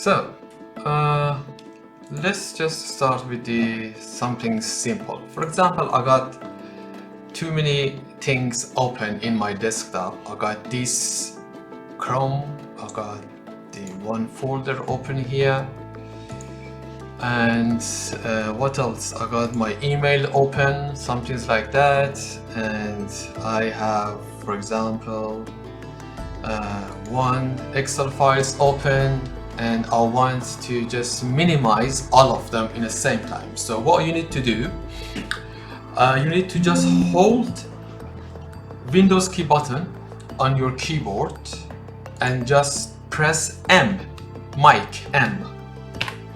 So let's just start with something simple. For example, I got too many things open in my desktop. I got this Chrome, I got the one folder open here, and what else? I got my email open, some things like that, and I have, for example, one Excel files open, and I want to just minimize all of them in the same time. So what you need to do, you need to just hold Windows key button on your keyboard and just press M, mic M,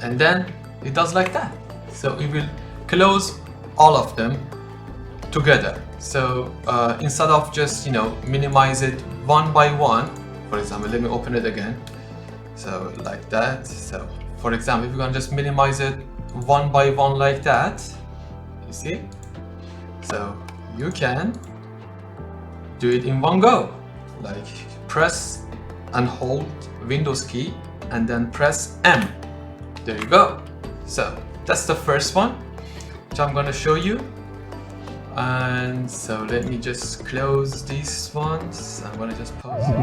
and then it does like that. So it will close all of them together. So instead of just minimize it one by one, for example, let me open it again. So like that. So for example, if you're gonna just minimize it one by one like that, you see? So you can do it in one go. Like press and hold Windows key and then press M. There you go. So that's the first one, which I'm gonna show you. And so let me just close these ones. I'm gonna just pause it.